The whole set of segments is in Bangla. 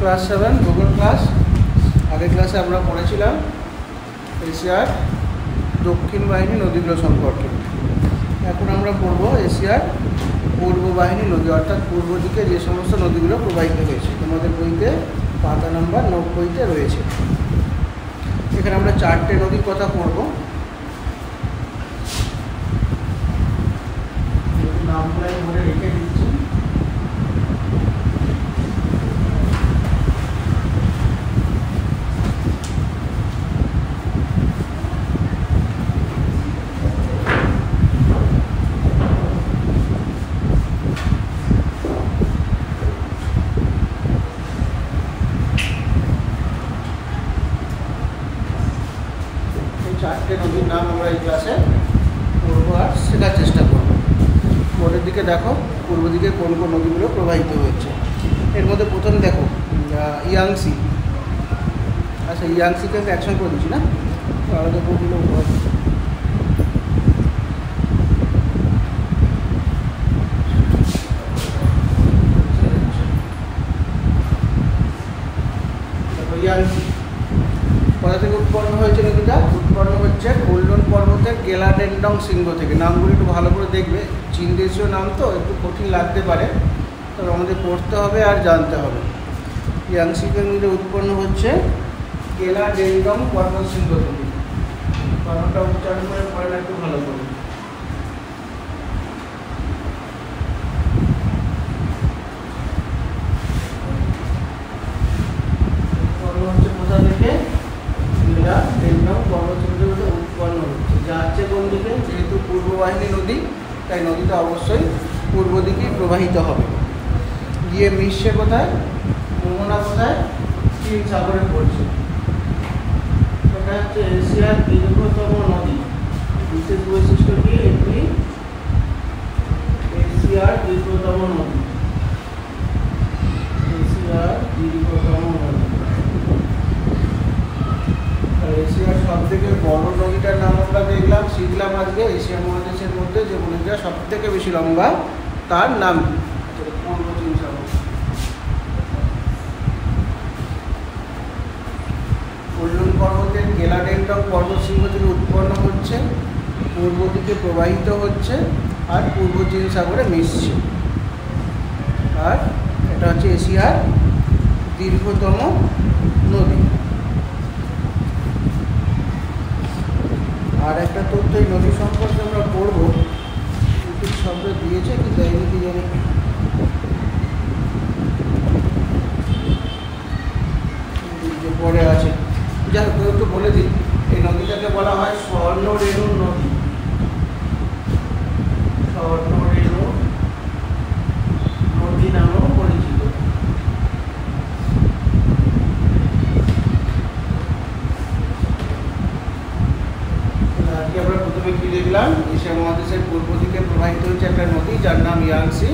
ক্লাস 7 ভূগোল ক্লাস। আগের ক্লাসে আমরা পড়েছিলাম এশিয়ার দক্ষিণ বাহিনী নদীগুলো সম্পর্কে। এখন আমরা পড়ব এশিয়ার পূর্ব বাহিনী নদী, অর্থাৎ পূর্ব দিকে যে সমস্ত নদীগুলো প্রবাহিত হয়েছে। তোমাদের বইতে পাতা নাম্বার 90-তে রয়েছে। এখানে আমরা 4টে নদীর কথা পড়ব। নামগুলো মনে রেখে দিচ্ছি। চারটে নদীর নাম আমরা এই ক্লাসে পড়বো আর শেখার চেষ্টা করব। পরের দিকে দেখো পূর্ব দিকে কোন কোন নদীগুলো প্রবাহিত হয়েছে। এর মধ্যে প্রথম দেখো ইয়াংসি। আচ্ছা, ইয়াংসিকে আমি অ্যাকশন করে দিচ্ছি না, আলাদা করে দিলেও হয়। ইয়াংসি কোথা থেকে উৎপন্ন হয়েছে নদীটা? উৎপন্ন হচ্ছে কোল্লন পর্বতের গেলাডেন্ডং শৃঙ্গ থেকে। নামগুলো একটু ভালো করে দেখবে, চীন দেশীয় নাম তো একটু কঠিন লাগতে পারে, তবে আমাদের পড়তে হবে আর জানতে হবে। ইয়াংসি নদীতে উৎপন্ন হচ্ছে গেলাডেন্ডং পর্বত শৃঙ্গ থেকে। কারণটা উচ্চারণ করে পড়ে না একটু ভালো করে। হচ্ছে কোথা থেকে? গেলাডেন্ডং পর্বত শৃঙ্গ থেকে উৎপন্ন হচ্ছে। যাচ্ছে কোন দিকে? যেহেতু পূর্ব বাহিনী নদী, তাই নদীটা অবশ্যই পূর্ব দিকেই প্রবাহিত হবে। গিয়ে মিশছে কোথায়? মোহনা কোথায়? চীন সাগরে পড়ছে। এটা হচ্ছে এশিয়ার দীর্ঘতম নদী। বিশেষ বৈশিষ্ট্য কি? এটি এশিয়ার দীর্ঘতম নদী। এশিয়ার দীর্ঘতম নদী। এশিয়ার সব থেকে বড় নদীটার নাম আমরা দেখলাম, শিখলাম আজকে। এশিয়া মহাদেশের মধ্যে যে নদীটা সব থেকে বেশি লম্বা তার নাম পূর্ব চীন সাগর। কোল্লন পর্বতের গেলাডেন্ডং পর্বত শৃঙ্গ থেকে উৎপন্ন হচ্ছে, পূর্ব দিকে প্রবাহিত হচ্ছে আর পূর্ব চীন সাগরে মিশছে। আর এটা হচ্ছে এশিয়ার দীর্ঘতম নদী। আর একটা তথ্য এই নদী সম্পর্কে আমরা পড়ব, কিছু শব্দ দিয়েছে কি দেয়নি কি জানি। যে পড়ে আছে, যাই হোক একটু বলে দিই। এই নদীটাকে বলা হয় স্বর্ণরেণু নদী। স্বর্ণরেণু নদী নামেও পরিচিত। আমরা প্রথমে কি দেখলাম? এশিয়া মহাদেশের পূর্ব দিকে প্রবাহিত হচ্ছে একটা নদী যার নাম ইয়াংসি।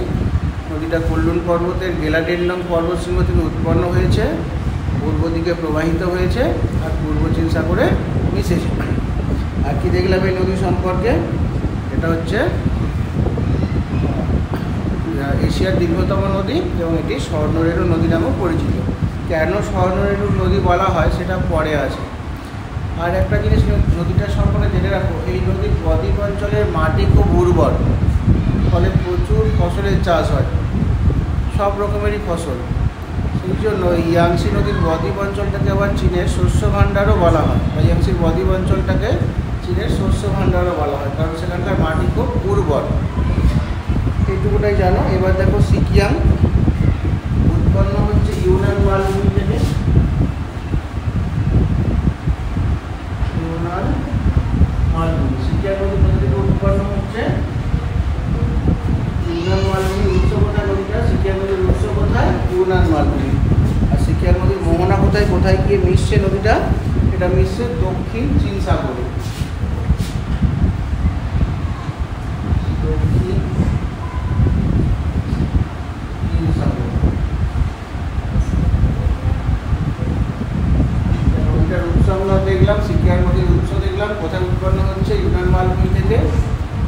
নদীটা কোল্লন পর্বতের গেলাডেন্ডং পর্বত শৃঙ্গ থেকে উৎপন্ন হয়েছে, পূর্ব দিকে প্রবাহিত হয়েছে আর পূর্ব চীন সাগরে মিশেছে। আর কি দেখলাম এই নদী সম্পর্কে? এটা হচ্ছে এশিয়ার দীর্ঘতম নদী এবং এটি স্বর্ণরেণু নদী নামেও পরিচিত। কেন স্বর্ণরেণু নদী বলা হয় সেটা পরে আছে। আর একটা জিনিস নদীটার সম্পর্কে জেনে রাখো, এই নদীর বদ্বীপ অঞ্চলের মাটি খুব উর্বর, ফলে প্রচুর ফসলের চাষ হয়, সব রকমেরই ফসল। সেই জন্য ইয়াংসি নদীর বদ্বীপ অঞ্চলটাকে আবার চীনের শস্য ভাণ্ডারও বলা হয়। বা ইয়াংসির বদ্বীপ অঞ্চলটাকে চীনের শস্য ভাণ্ডারও বলা হয়, কারণ সেখানকার মাটি খুব উর্বর। এইটুকুটাই জানো। এবার দেখো সিকিয়াং উৎপন্ন হচ্ছে ইউনান মালভূমি থেকে। মালভূমি সিকিয়াং নদী কোথা থেকে উৎপন্ন হচ্ছে? ইউনান মালভূমি। উৎস কোথায় নদীটা? সিকিয়াং নদীর উৎস কোথায়? ইউনান মালভূমি। আর সিকিয়াং নদীর মোহনা কোথায় কোথায় গিয়ে মিশছে নদীটা? এটা মিশছে দক্ষিণ চীন সাগরে। দক্ষিণ চীন সাগর। নদীটার উৎস আমরা দেখলাম, সিকিয়াং নদীর উৎস দেখলাম। কোথায় উৎপন্ন হচ্ছে? ইউনান মালভূমি থেকে।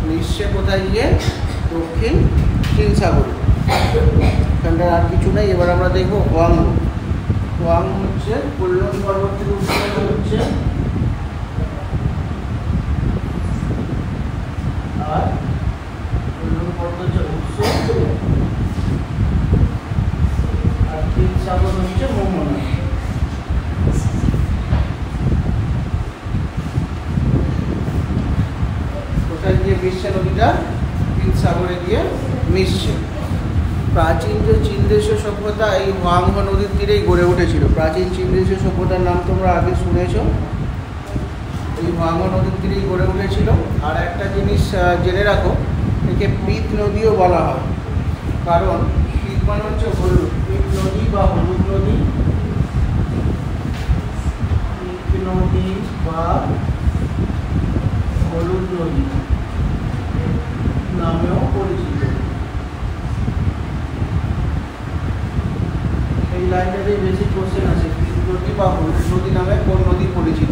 মিশছে কোথায় গিয়ে? দক্ষিণ চীন সাগরে। এখানটা আর কিছু নেই। এবার আমরা দেখবো হোয়াংহো। ওয়াং হচ্ছে কুনলুন পর্বত থেকে উৎপন্ন হচ্ছে, আর কুনলুন পর্বত হচ্ছে উৎস, আর তিন সাগর হচ্ছে মোহনা। কোথায় গিয়ে মিশছে নদীটা? তিন সাগরে গিয়ে মিশছে। প্রাচীন যে চীন দেশীয় সভ্যতা এই হোয়াংহো নদীর তীরেই গড়ে উঠেছিল। প্রাচীন চীন দেশীয় সভ্যতার নাম তোমরা আগে শুনেছ, এই হোয়াংহো নদীর তীরেই গড়ে উঠেছিল। আর একটা জিনিস জেনে রাখো, একে পিত নদীও বলা হয়, কারণ পিত মানে হচ্ছে হলুদ, পিত নদী বা হলুদ নদী, পিত নদী বা হলুদ নদী নামেও পরিচিত। এই লাইনটাতেই বেশি কোশ্চেন আছে, পিত নদী বা হলুদ নদী নামে কোন নদী পরিচিত?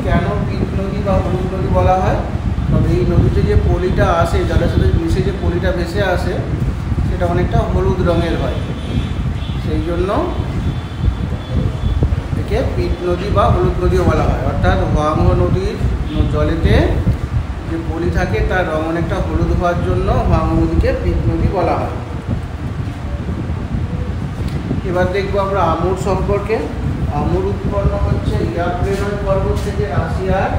কেন পিত নদী বা হলুদ নদী বলা হয়? তবে এই নদীতে যে পলিটা আসে, জলের সাথে মিশে যে পলিটা ভেসে আসে, সেটা অনেকটা হলুদ রঙের হয়, সেই জন্য একে পিত নদী বা হলুদ নদীও বলা হয়। অর্থাৎ হোয়াংহো নদীর জলেতে যে পলি থাকে তার রঙ অনেকটা হলুদ হওয়ার জন্য হোয়াংহো নদীকে পিত নদী বলা হয়। এবার দেখবো আমরা আমুর সম্পর্কে। আমুর উৎপন্ন হচ্ছে ইয়াপ্লেনয় পর্বত থেকে রাশিয়ার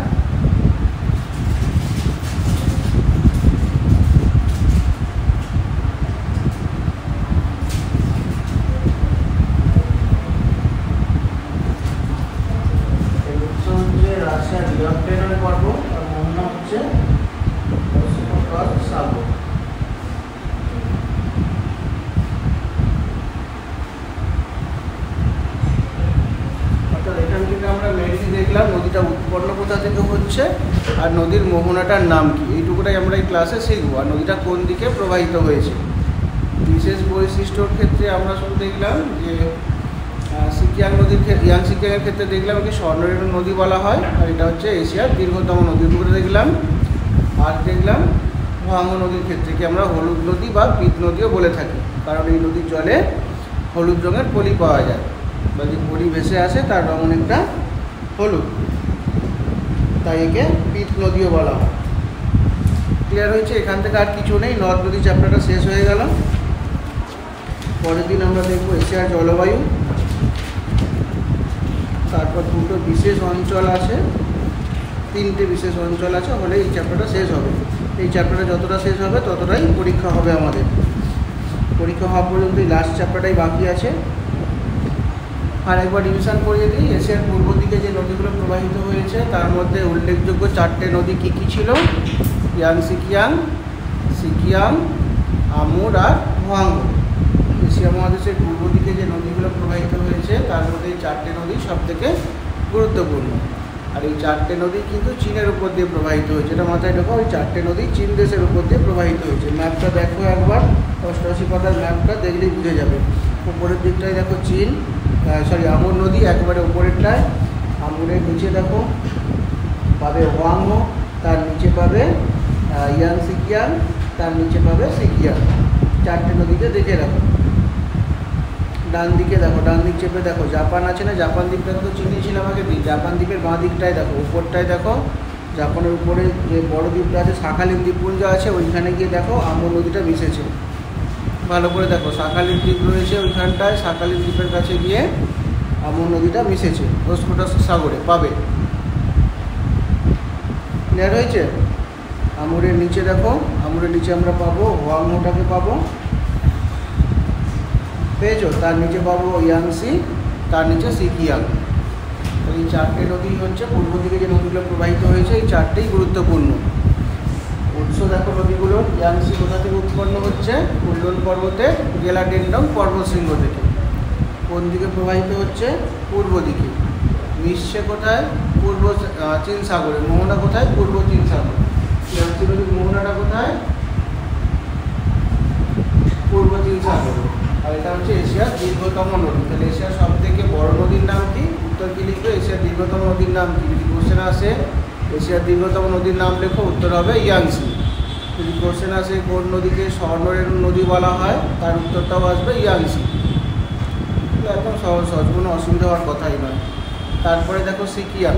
ইয়াপ্লেনয় পর্বত, আর মোহনা হচ্ছে সাগর। এখান থেকে আমরা মেনলি দেখলাম নদীটা উৎপন্ন কোথা থেকে হচ্ছে আর নদীর মোহনাটার নাম কি, এইটুকুটাই আমরা এই ক্লাসে শিখবো। আর নদীটা কোন দিকে প্রবাহিত হয়েছে। বিশেষ বৈশিষ্ট্যর ক্ষেত্রে আমরা শুধু দেখলাম যে সিকিয়াং নদীর ক্ষেত্রে, ইয়াং সিকিয়াংয়ের ক্ষেত্রে দেখলাম কি স্বর্ণরেণু নদী বলা হয়, আর এটা হচ্ছে এশিয়ার দীর্ঘতম নদী, দুটো দেখলাম। আর দেখলাম হোয়াংহো নদীর ক্ষেত্রে কি আমরা হলুদ নদী বা পিত নদীও বলে থাকি, কারণ এই নদীর জলে হলুদ রঙের পলি পাওয়া যায়, বা যে পলি ভেসে আসে তার রঙ অনেকটা হলুদ, তাই একে পিত নদীও বলা হয়। ক্লিয়ার হয়েছে? এখান থেকে আর কিছু নেই, নদ নদী চ্যাপ্টারটা শেষ হয়ে গেল। পরের দিন আমরা দেখব এশিয়ার জলবায়ু, তারপর দুটো বিশেষ অঞ্চল আছে, তিনটে বিশেষ অঞ্চল আছে, হলে এই চ্যাপ্টারটা শেষ হবে। এই চ্যাপ্টারটা যতটা শেষ হবে ততটাই পরীক্ষা হবে আমাদের। পরীক্ষা হওয়া পর্যন্ত এই লাস্ট চ্যাপ্টারটাই বাকি আছে। আর একবার রিভিশন করিয়ে দিই, এশিয়ার পূর্ব দিকে যে নদীগুলো প্রবাহিত হয়েছে তার মধ্যে উল্লেখযোগ্য চারটে নদী কী কী ছিল? ইয়াং সিকিয়াং, সিকিয়াং, আমুর আর হোয়াংহো। এশিয়া মহাদেশের পূর্ব দিকে যে নদীগুলো প্রবাহিত হয়েছে তার মধ্যে এই চারটে নদী সবথেকে গুরুত্বপূর্ণ। আর এই চারটে নদী কিন্তু চীনের উপর দিয়ে প্রবাহিত হয়েছে, এটা মাথায় রেখো। ওই চারটে নদী চীন দেশের উপর দিয়ে প্রবাহিত হয়েছে। ম্যাপটা দেখো একবার, 88 পাতার ম্যাপটা দেখলেই বুঝে যাবে। উপরের দিকটায় দেখো চীন, আমুর নদী একবারে উপরেরটায়, আমুরের নিচে দেখো পাবে হোয়াংহো, তার নিচে পাবে ইয়াং সিকিয়াং, তার নিচে পাবে সিকিয়াং। চারটে নদীতে দেখে রাখো। ডান দিকে দেখো, ডান দিক চেপে দেখো জাপান আছে না, জাপান দ্বীপটা তো চিনিয়েছিলাম আগে দিক। জাপান দ্বীপের বাঁ দিকটায় দেখো, উপরটায় দেখো জাপানের উপরে যে বড় দ্বীপটা আছে শাখালিন দ্বীপপুঞ্জ আছে, ওইখানে গিয়ে দেখো আমুর নদীটা মিশেছে। ভালো করে দেখো, শাখালিন দ্বীপ রয়েছে ওইখানটায়, শাখালিন দ্বীপের কাছে গিয়ে আমুর নদীটা মিশেছে ওসকোটা সাগরে পাবে। ক্লিয়ার হয়েছে? আমুরের নিচে দেখো, আমুরের নিচে আমরা পাবো হোয়াংহোটাকে পাবো, পেয়েছো? তার নিচে পাবো ইয়াংসি, তার নিচে সিকিয়াং। এই চারটে নদী হচ্ছে পূর্ব দিকে যে নদীগুলো প্রবাহিত হয়েছে, এই চারটেই গুরুত্বপূর্ণ। উৎস দেখো নদীগুলো, ইয়াংসি কোথা থেকে উৎপন্ন হচ্ছে? কুনলুন পর্বতের গেলাডেন্ডং পর্বতশৃঙ্গ থেকে। কোন দিকে প্রবাহিত হচ্ছে? পূর্ব দিকে। মিশছে কোথায়? পূর্ব চীন সাগরে। মোহনা কোথায়? পূর্ব চীন সাগর। ইয়াংসি নদীর মোহনাটা কোথায়? পূর্ব চীন সাগর। আর এটা হচ্ছে এশিয়ার দীর্ঘতম নদী। তাহলে এশিয়ার সব থেকে বড় নদীর নাম কি? উত্তর কি লিখবে? এশিয়ার দীর্ঘতম নদীর নাম কি? যদি কোশ্চেন আসে এশিয়ার দীর্ঘতম নদীর নাম লেখো, উত্তর হবে ইয়াংসি। যদি কোশ্চেন আসে কোন নদীকে স্বর্ণরেণু নদী বলা হয়, তার উত্তরটাও আসবে ইয়াংসি। একদম সহজ সহজ, কোনো অসুবিধা হওয়ার কথাই নয়। তারপরে দেখো সিকিয়াং।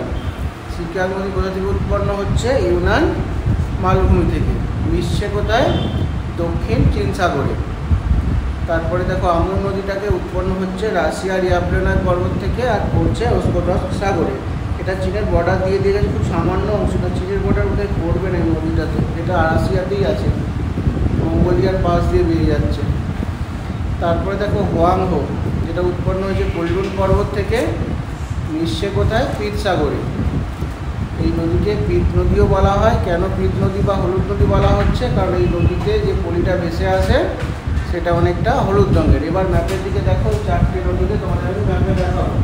সিকিয়াং নদী কোথা থেকে উৎপন্ন হচ্ছে? ইউনান মালভূমি থেকে, মিশছে কোথায়? দক্ষিণ চীন সাগরে। তারপরে দেখো আমুর নদীটাকে উৎপন্ন হচ্ছে রাশিয়ার ইয়াভ্রেনায় পর্বত থেকে আর পড়ছে ওস্কোটস্ক সাগরে। এটা চীনের বর্ডার দিয়ে দিয়ে গেছে, খুব সামান্য অংশটা চীনের বর্ডার বোধহয় পড়বে না এই নদীটাতে, এটা রাশিয়াতেই আছে, মঙ্গোলিয়ার পাশ দিয়ে বেরিয়ে যাচ্ছে। তারপরে দেখো হোয়াংহো, যেটা উৎপন্ন হয়েছে কুললুন পর্বত থেকে, মিশছে কোথায়? পিত সাগরে। এই নদীকে পিত নদীও বলা হয়। কেন পিত নদী বা হলুদ নদী বলা হচ্ছে? কারণ এই নদীতে যে পলিটা ভেসে আসে সেটা অনেকটা হলুদ রঙের। এবার ম্যাপের দিকে দেখো, 4টে নদীকে তোমাদের আমি ম্যাপে দেখাবো।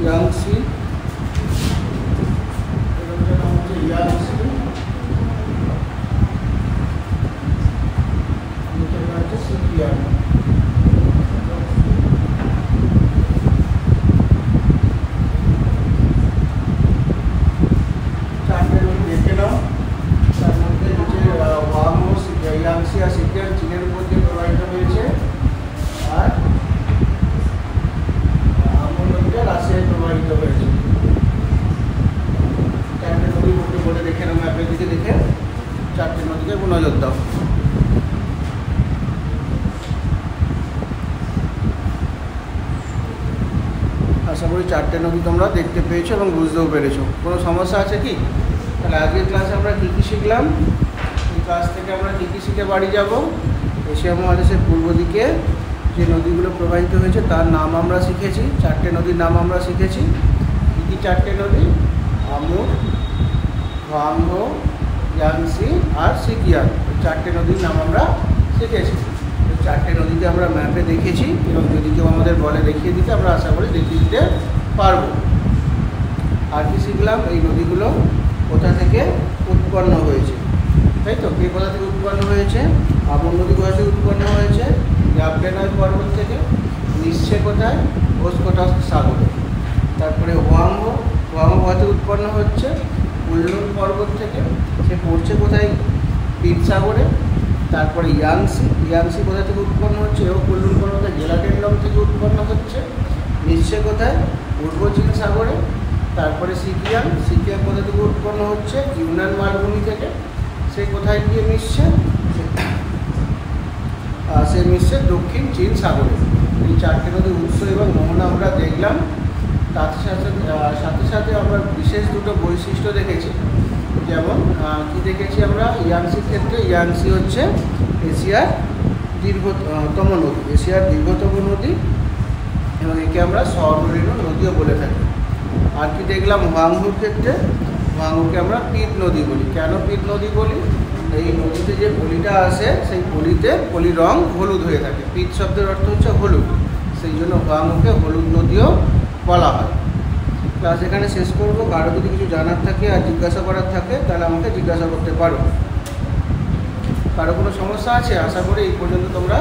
ইয়াংসি, এটার নাম হচ্ছে ইয়াংসি, এটার নাম হচ্ছে সিকিয়াং। চারটে নদী দেখে নাও, তার মধ্যে হচ্ছে হোয়াংহো, ইয়াংসি আর সিকিয়াং চীনের উপর দিয়ে প্রবাহিত হয়েছে, আর রাশিয়ায় প্রবাহিত হয়েছে। চারটে নদী বলতে বলে দেখে নাও, ম্যাপের দিকে দেখে 4টে নদীকে নজর দাও। আশা করি 4টে নদী তোমরা দেখতে পেয়েছো এবং বুঝতেও পেরেছো। কোনো সমস্যা আছে কি? তাহলে আজকের ক্লাসে আমরা কী কী শিখলাম? এই ক্লাস থেকে আমরা কী কী শিখে বাড়ি যাব? এশিয়া মহাদেশের পূর্ব দিকে যে নদীগুলো প্রবাহিত হয়েছে তার নাম আমরা শিখেছি। 4টে নদীর নাম আমরা শিখেছি। কী কী 4টে নদী? আমুর, হোয়াংহো, ইয়াংসি আর সিকিয়াং। এই 4টে নদীর নাম আমরা শিখেছি। এই 4টে নদীকে আমরা ম্যাপে দেখেছি এবং যদি কেউ আমাদের বলে দেখিয়ে দিতে, আমরা আশা করি দেখিয়ে দিতে পারবো। আর কি শিখলাম? এই নদীগুলো কোথা থেকে উৎপন্ন হয়েছে, তাই তো? কে কোথা থেকে উৎপন্ন হয়েছে? আমুর নদী কোথা থেকে উৎপন্ন হয়েছে? ইয়াভ্রেনায় পর্বত থেকে, মিশছে কোথায়? ওস্কোটস্ক সাগরে। তারপরে হোয়াংহো, হোয়াংহো কোথা থেকে উৎপন্ন হচ্ছে? কুললুন পর্বত থেকে, সে পড়ছে কোথায়? পিত সাগরে। তারপরে ইয়াংসি, ইয়াংসি কোথা থেকে উৎপন্ন হচ্ছে? এও কুললুন পর্বতের জেলাটেন্ডম থেকে উৎপন্ন হচ্ছে, মিশছে কোথায়? পূর্ব চীন সাগরে। তারপরে সিকিয়াং, সিকিয়াং কোথা থেকে উৎপন্ন হচ্ছে? ইউনান মালভূমি থেকে, সে কোথায় গিয়ে মিশছে? সে মিশছে দক্ষিণ চীন সাগরে। এই 4টে নদীর উৎস এবং মোহনা আমরা দেখলাম। তার সাথে সাথে আমরা বিশেষ দুটো বৈশিষ্ট্য দেখেছি। যেমন কি দেখেছি আমরা? ইয়াংসির ক্ষেত্রে ইয়াংসি হচ্ছে এশিয়ার দীর্ঘতম নদী, এশিয়ার দীর্ঘতম নদী এবং একে আমরা স্বর্ণরেণু নদীও বলে থাকি। আর কি দেখলাম? হোয়াংহোর ক্ষেত্রে হোয়াংহোকে আমরা পিত নদী বলি। কেন পিত নদী বলি? এই নদীতে যে পলিটা আসে সেই পলিতে পলির রং হলুদ হয়ে থাকে। পিত শব্দের অর্থ হচ্ছে হলুদ, সেই জন্য হোয়াংহোকে হলুদ নদীও বলা হয়। ক্লাস এখানে শেষ করব। কারো যদি কিছু জানার থাকে আর জিজ্ঞাসা করার থাকে তাহলে আমাকে জিজ্ঞাসা করতে পারো। কারো কোনো সমস্যা আছে? আশা করি এই পর্যন্ত তোমরা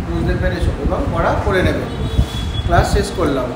বুঝতে পেরেছো এবং পড়া করে নেবে। ক্লাস শেষ করলাম।